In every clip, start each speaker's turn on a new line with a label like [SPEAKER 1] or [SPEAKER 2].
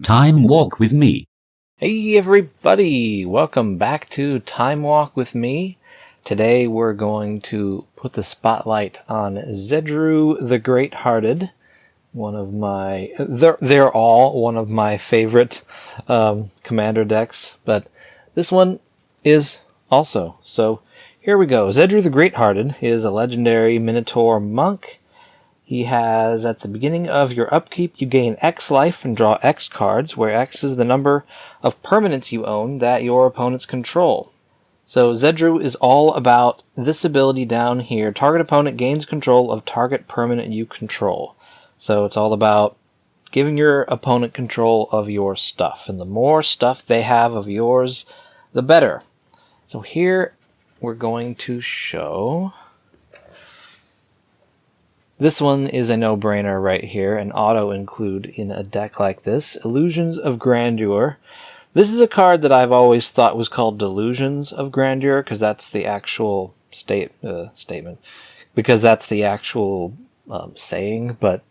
[SPEAKER 1] Time Walk with Me.
[SPEAKER 2] Hey everybody, welcome back to Time Walk with me. Today we're going to put the spotlight on Zedruu the Greathearted. They're all one of my favorite commander decks, but this one is also. So here we go. Zedruu the Greathearted is a legendary Minotaur monk. He has, at the beginning of your upkeep, you gain X life and draw X cards, where X is the number of permanents you own that your opponents control. So Zedruu is all about this ability down here. Target opponent gains control of target permanent you control. So it's all about giving your opponent control of your stuff. And the more stuff they have of yours, the better. So here we're going to show... This one is a no-brainer right here, an auto-include in a deck like this. Illusions of Grandeur. This is a card that I've always thought was called Delusions of Grandeur, because that's the actual statement. Because that's the actual saying, but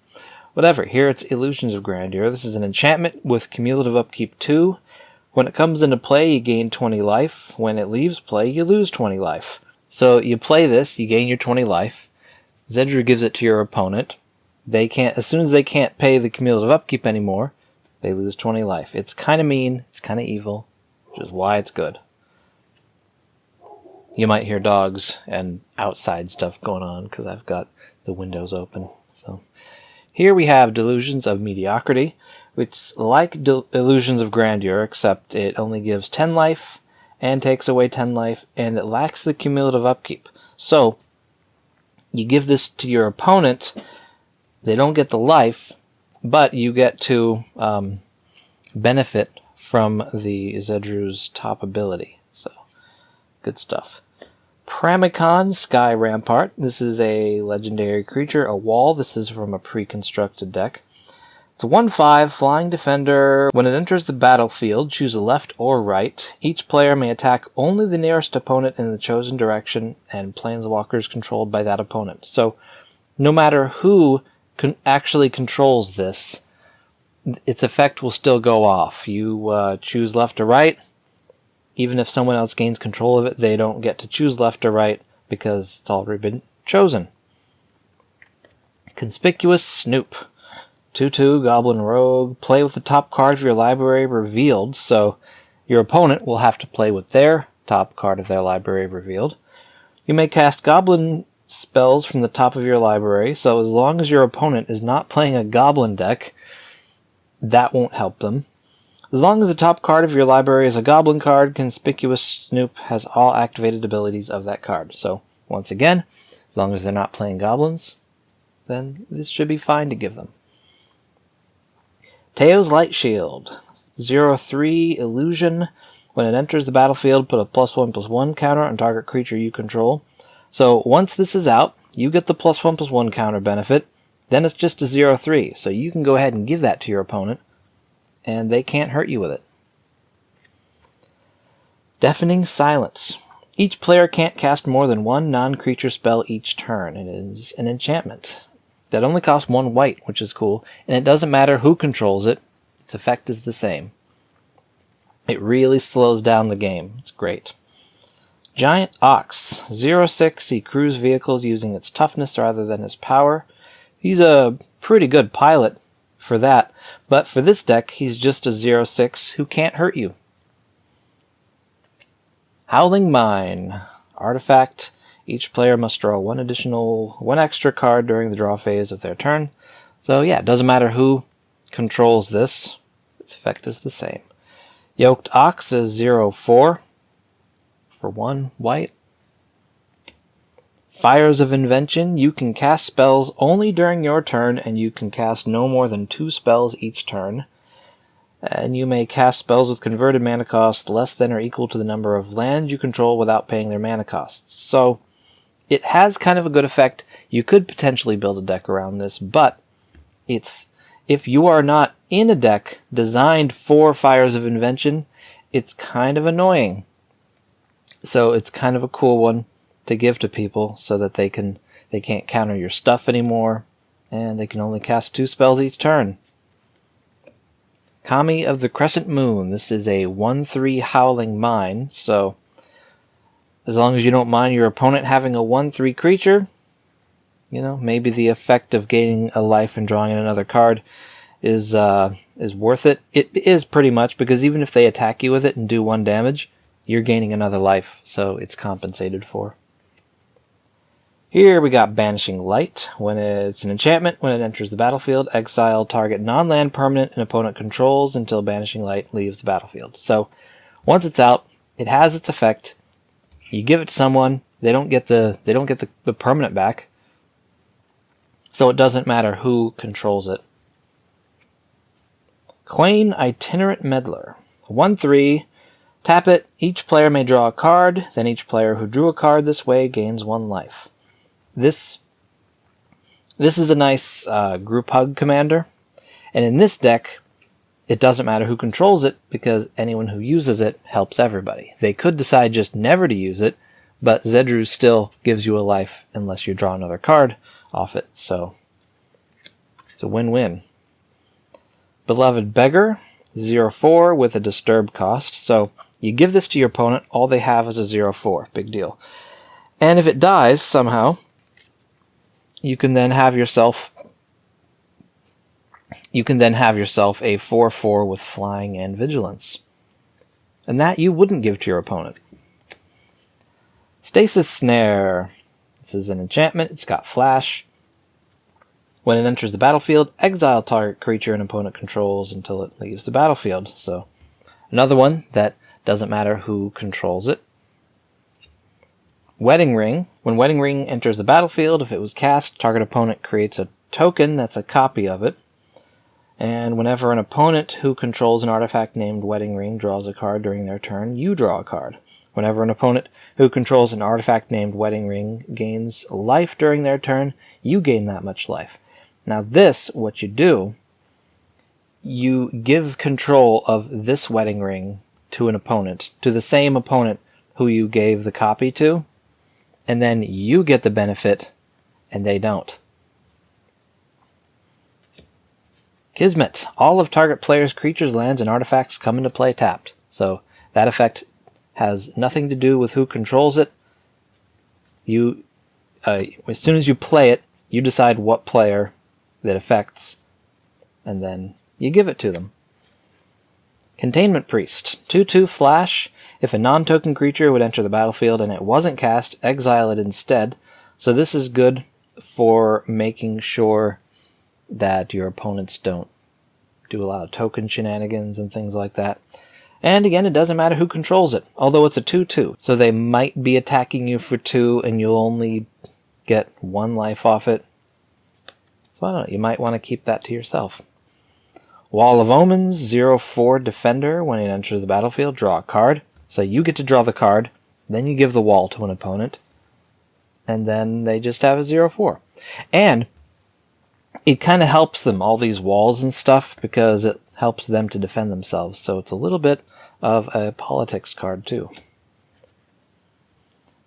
[SPEAKER 2] whatever. Here it's Illusions of Grandeur. This is an enchantment with cumulative upkeep 2. When it comes into play, you gain 20 life. When it leaves play, you lose 20 life. So you play this, you gain your 20 life. Zedruu gives it to your opponent. As soon as they can't pay the cumulative upkeep anymore, they lose 20 life. It's kind of mean, it's kind of evil, which is why it's good. You might hear dogs and outside stuff going on because I've got the windows open. So here we have Delusions of Mediocrity, which is like Illusions of Grandeur, except it only gives 10 life and takes away 10 life, and it lacks the cumulative upkeep. So you give this to your opponent, they don't get the life, but you get to benefit from the Zedruu's top ability. So, good stuff. Pramikon, Sky Rampart. This is a legendary creature, a wall. This is from a pre-constructed deck. It's a 1/5 flying defender. When it enters the battlefield, choose a left or right. Each player may attack only the nearest opponent in the chosen direction, and planeswalkers controlled by that opponent. So, no matter who actually controls this, its effect will still go off. You choose left or right. Even if someone else gains control of it, they don't get to choose left or right because it's already been chosen. Conspicuous Snoop. 2/2 Goblin Rogue. Play with the top card of your library revealed, so your opponent will have to play with their top card of their library revealed. You may cast Goblin spells from the top of your library, so as long as your opponent is not playing a Goblin deck, that won't help them. As long as the top card of your library is a Goblin card, Conspicuous Snoop has all activated abilities of that card. So, once again, as long as they're not playing Goblins, then this should be fine to give them. Teo's Light Shield. 0/3 Illusion. When it enters the battlefield, put a +1/+1 counter on target creature you control. So once this is out, you get the +1/+1 counter benefit. Then it's just a 0/3. So you can go ahead and give that to your opponent, and they can't hurt you with it. Deafening Silence. Each player can't cast more than one non-creature spell each turn. It is an enchantment that only costs 1 white, which is cool, and it doesn't matter who controls it, its effect is the same. It really slows down the game. It's great. Giant Ox. 0/6, he crews vehicles using its toughness rather than his power. He's a pretty good pilot for that, but for this deck, he's just a 0/6 who can't hurt you. Howling Mine. Artifact. Each player must draw one extra card during the draw phase of their turn. So yeah, it doesn't matter who controls this. Its effect is the same. Yoked Ox is 0/4 for 1 white. Fires of Invention. You can cast spells only during your turn, and you can cast no more than 2 spells each turn. And you may cast spells with converted mana cost less than or equal to the number of lands you control without paying their mana costs. So it has kind of a good effect. You could potentially build a deck around this, but if you are not in a deck designed for Fires of Invention, it's kind of annoying. So it's kind of a cool one to give to people so that they can't counter your stuff anymore, and they can only cast 2 spells each turn. Kami of the Crescent Moon. This is a 1/3 Howling Mine, so as long as you don't mind your opponent having a 1/3 creature, maybe the effect of gaining a life and drawing in another card is worth it. It is pretty much, because even if they attack you with it and do 1 damage, you're gaining another life, so it's compensated for. Here we got Banishing Light. When it's an enchantment, when it enters the battlefield, exile target non-land permanent an opponent controls until Banishing Light leaves the battlefield. So once it's out, it has its effect. You give it to someone, they don't get the permanent back. So it doesn't matter who controls it. Quain Itinerant Meddler. 1/3. Tap it. Each player may draw a card. Then each player who drew a card this way gains 1 life. This is a nice group hug commander. And in this deck, it doesn't matter who controls it, because anyone who uses it helps everybody. They could decide just never to use it, but Zedruu still gives you a life unless you draw another card off it. So it's a win-win. Beloved Beggar, 0/4 with a disturb cost. So you give this to your opponent, all they have is a 0/4. Big deal. And if it dies somehow, you can then have yourself a 4/4 with flying and vigilance. And that you wouldn't give to your opponent. Stasis Snare. This is an enchantment. It's got flash. When it enters the battlefield, exile target creature an opponent controls until it leaves the battlefield. So another one that doesn't matter who controls it. Wedding Ring. When Wedding Ring enters the battlefield, if it was cast, target opponent creates a token that's a copy of it. And whenever an opponent who controls an artifact named Wedding Ring draws a card during their turn, you draw a card. Whenever an opponent who controls an artifact named Wedding Ring gains life during their turn, you gain that much life. Now this, what you do, you give control of this Wedding Ring to an opponent, to the same opponent who you gave the copy to, and then you get the benefit, and they don't. Kismet. All of target player's creatures, lands, and artifacts come into play tapped. So that effect has nothing to do with who controls it. As soon as you play it, you decide what player that affects, and then you give it to them. Containment Priest. 2/2 flash. If a non-token creature would enter the battlefield and it wasn't cast, exile it instead. So this is good for making sure that your opponents don't do a lot of token shenanigans and things like that. And again, it doesn't matter who controls it, although it's a 2/2. So they might be attacking you for 2 and you'll only get 1 life off it. So I don't know, you might want to keep that to yourself. Wall of Omens, 0/4 defender. When it enters the battlefield, draw a card. So you get to draw the card, then you give the wall to an opponent, and then they just have a 0/4. And it kind of helps them, all these walls and stuff, because it helps them to defend themselves. So it's a little bit of a politics card too.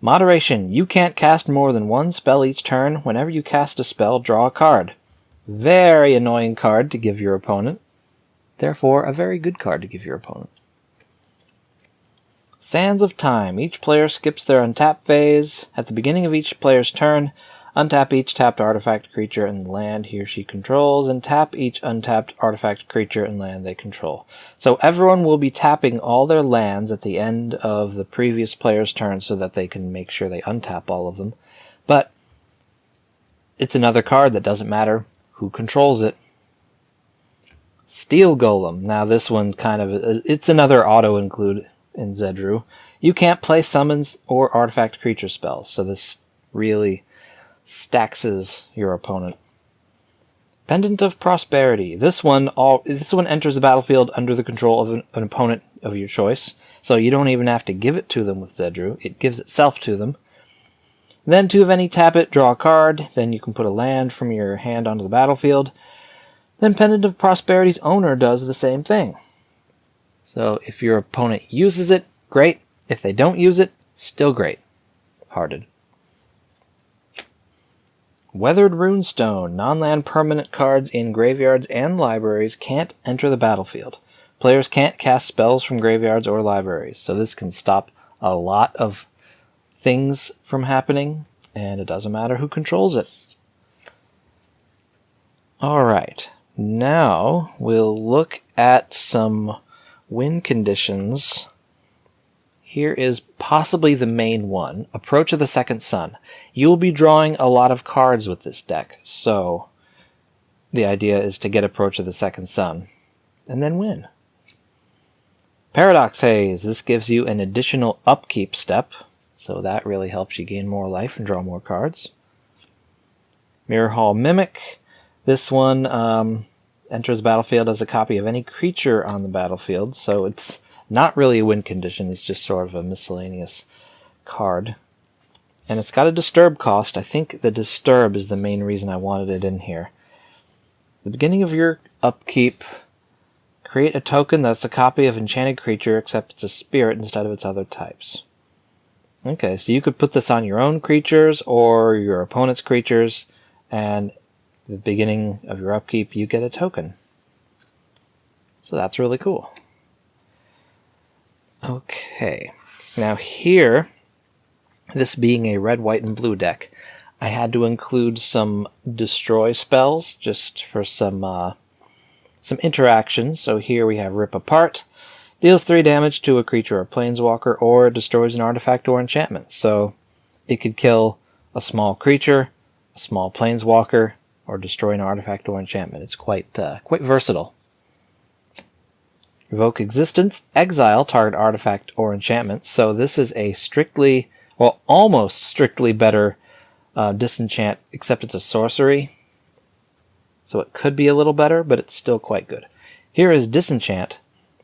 [SPEAKER 2] Moderation. You can't cast more than 1 spell each turn. Whenever you cast a spell, draw a card. Very annoying card to give your opponent. Therefore, a very good card to give your opponent. Sands of Time. Each player skips their untap phase. At the beginning of each player's turn, untap each tapped artifact creature and land he or she controls, and tap each untapped artifact creature and land they control. So everyone will be tapping all their lands at the end of the previous player's turn so that they can make sure they untap all of them. But it's another card that doesn't matter who controls it. Steel Golem. Now this one it's another auto-include in Zedruu. You can't play summons or artifact creature spells, so this really staxes your opponent. Pendant of Prosperity. This one enters the battlefield under the control of an opponent of your choice, so you don't even have to give it to them with Zedruu. It gives itself to them. Then 2 of any, tap it, draw a card, then you can put a land from your hand onto the battlefield. Then Pendant of Prosperity's owner does the same thing. So if your opponent uses it, great. If they don't use it, still great. Hearted. Weathered Runestone. Non-land permanent cards in graveyards and libraries can't enter the battlefield. Players can't cast spells from graveyards or libraries, so this can stop a lot of things from happening, and it doesn't matter who controls it. Alright, now we'll look at some win conditions. Here is possibly the main one, Approach of the Second Sun. You'll be drawing a lot of cards with this deck, so the idea is to get Approach of the Second Sun, and then win. Paradox Haze, this gives you an additional upkeep step, so that really helps you gain more life and draw more cards. Mirror Hall Mimic, this one enters the battlefield as a copy of any creature on the battlefield, so it's not really a win condition, it's just sort of a miscellaneous card. And it's got a disturb cost. I think the disturb is the main reason I wanted it in here. At the beginning of your upkeep, create a token that's a copy of enchanted creature, except it's a spirit instead of its other types. Okay, so you could put this on your own creatures or your opponent's creatures, and at the beginning of your upkeep, you get a token. So that's really cool. Okay, now here, this being a red, white, and blue deck, I had to include some destroy spells just for some interaction. So here we have Rip Apart. Deals 3 damage to a creature or planeswalker, or destroys an artifact or enchantment. So it could kill a small creature, a small planeswalker, or destroy an artifact or enchantment. It's quite versatile. Revoke Existence, exile target artifact or enchantment. So this is a strictly, well, almost strictly better disenchant, except it's a sorcery. So it could be a little better, but it's still quite good. Here is Disenchant,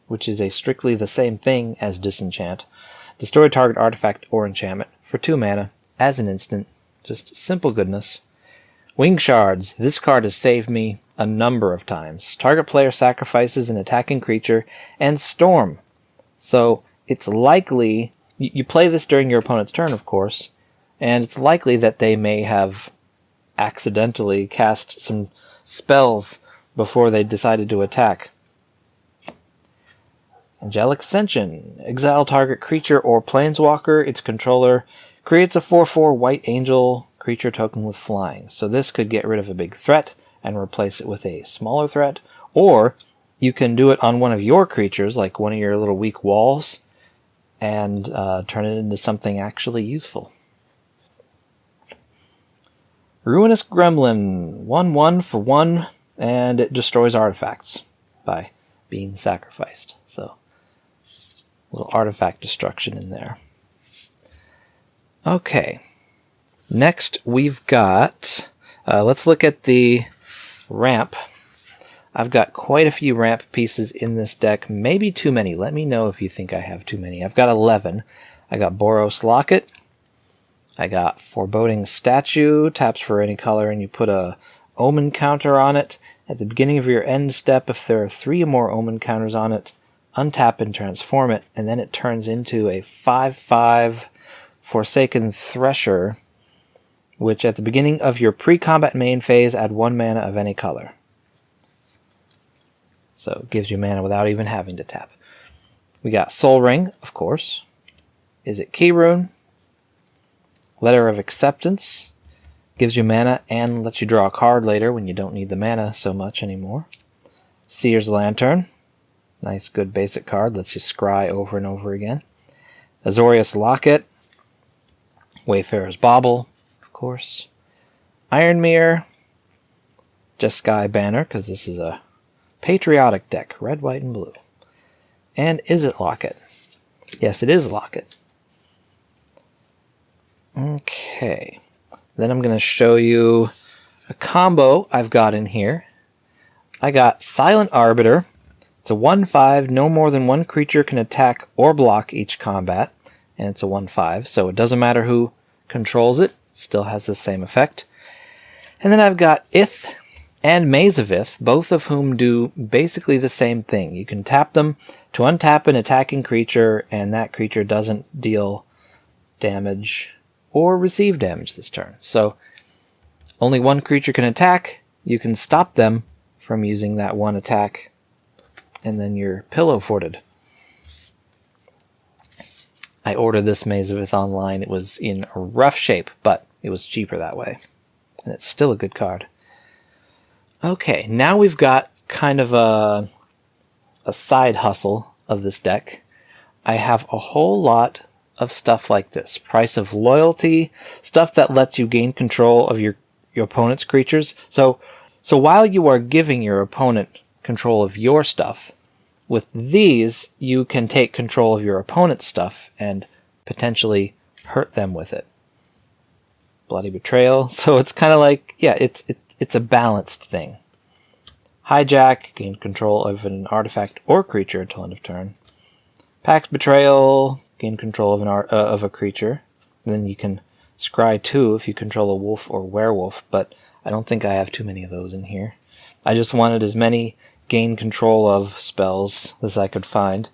[SPEAKER 2] which is a strictly the same thing as Disenchant. Destroy target artifact or enchantment for 2 mana as an instant. Just simple goodness. Wing Shards. This card has saved me a number of times. Target player sacrifices an attacking creature and Storm. So it's likely, you play this during your opponent's turn, of course, and it's likely that they may have accidentally cast some spells before they decided to attack. Angelic Ascension. Exile target creature or planeswalker. Its controller creates a 4/4 white angel creature token with flying. So this could get rid of a big threat and replace it with a smaller threat. Or you can do it on one of your creatures, like one of your little weak walls, and turn it into something actually useful. Ruinous Gremlin. 1/1 for 1, and it destroys artifacts by being sacrificed. So, a little artifact destruction in there. Okay. Next, we've got, let's look at the ramp. I've got quite a few ramp pieces in this deck, maybe too many. Let me know if you think I have too many. I've got 11. I got Boros Locket. I got Foreboding Statue, taps for any color, and you put a Omen counter on it. At the beginning of your end step, if there are 3 or more Omen counters on it, untap and transform it, and then it turns into a 5/5 Forsaken Thresher, which at the beginning of your pre-combat main phase, add 1 mana of any color. So it gives you mana without even having to tap. We got Soul Ring, of course. Is it Key Rune? Letter of Acceptance. Gives you mana and lets you draw a card later when you don't need the mana so much anymore. Seer's Lantern. Nice, good basic card. Lets you scry over and over again. Azorius Locket. Wayfarer's Bauble, of course. Iron Mirror. Jeskai Banner, because this is a patriotic deck. Red, white, and blue. And is it Locket? Yes, it is Locket. Okay. Then I'm going to show you a combo I've got in here. I got Silent Arbiter. It's a 1/5. No more than 1 creature can attack or block each combat. And it's a 1/5, so it doesn't matter who controls it. Still has the same effect. And then I've got Ith and Maze of Ith, both of whom do basically the same thing. You can tap them to untap an attacking creature, and that creature doesn't deal damage or receive damage this turn. So only 1 creature can attack. You can stop them from using that 1 attack and then you're pillow forted. I ordered this Maze of Ith online. It was in a rough shape, but it was cheaper that way. And it's still a good card. Okay, now we've got kind of a side hustle of this deck. I have a whole lot of stuff like this. Price of Loyalty, stuff that lets you gain control of your opponent's creatures. So while you are giving your opponent control of your stuff, with these, you can take control of your opponent's stuff and potentially hurt them with it. Bloody Betrayal. So it's kind of like, yeah, it's a balanced thing. Hijack, gain control of an artifact or creature until end of turn. Pax Betrayal, gain control of a creature. And then you can scry 2 if you control a wolf or werewolf, but I don't think I have too many of those in here. I just wanted as many gain control of spells as I could find.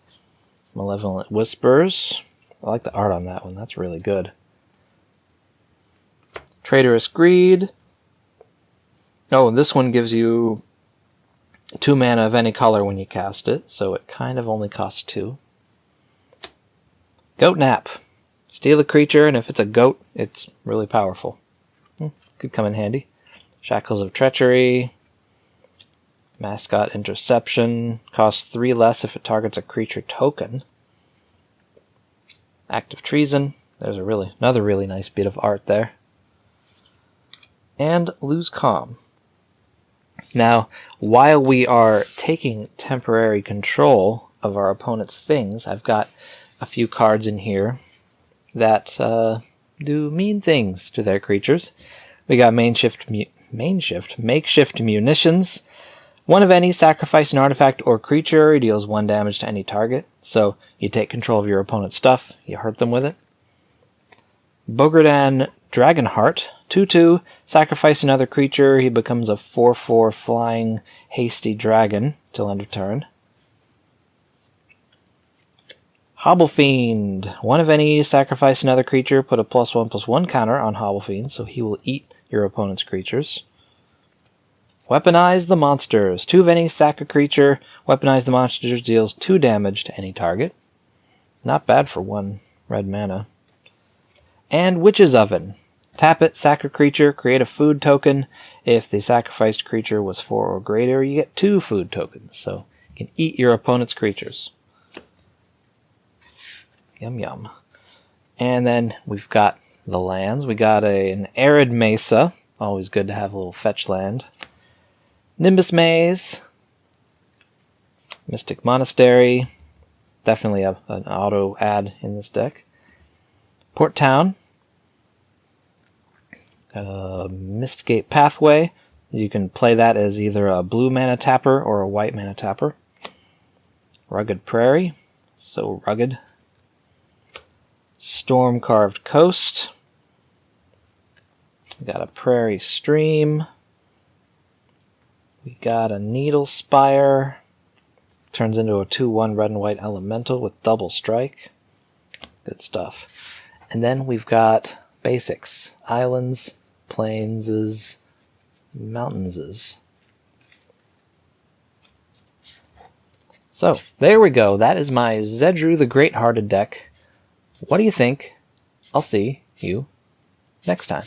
[SPEAKER 2] Malevolent Whispers. I like the art on that one. That's really good. Traitorous Greed. Oh, this one gives you 2 mana of any color when you cast it, so it kind of only costs 2. Goat Nap. Steal a creature, and if it's a goat, it's really powerful. Could come in handy. Shackles of Treachery. Mascot Interception. Costs 3 less if it targets a creature token. Act of Treason. There's another really nice bit of art there. And Lose Calm. Now, while we are taking temporary control of our opponent's things, I've got a few cards in here that do mean things to their creatures. We got Makeshift Munitions. 1 of any, sacrifice an artifact or creature. It deals 1 damage to any target. So you take control of your opponent's stuff, you hurt them with it. Bogardan Dragonheart. 2/2, sacrifice another creature. He becomes a 4/4 flying hasty dragon till end of turn. Hobblefiend. 1 of any, sacrifice another creature. Put a +1/+1 counter on Hobblefiend, so he will eat your opponent's creatures. Weaponize the Monsters. 2 of any, sack a creature. Weaponize the Monsters deals 2 damage to any target. Not bad for 1 red mana. And Witch's Oven. Tap it, sack a creature, create a food token. If the sacrificed creature was 4 or greater, you get 2 food tokens. So you can eat your opponent's creatures. Yum yum. And then we've got the lands. We got an Arid Mesa. Always good to have a little fetch land. Nimbus Maze. Mystic Monastery. Definitely an auto add in this deck. Port Town. Got a Mistgate Pathway. You can play that as either a blue mana tapper or a white mana tapper. Rugged Prairie. So rugged. Storm Carved Coast. We got a Prairie Stream. We got a Needle Spire. Turns into a 2/1 red and white elemental with double strike. Good stuff. And then we've got basics. Islands, plains, mountains. So, there we go. That is my Zedruu the Greathearted deck. What do you think? I'll see you next time.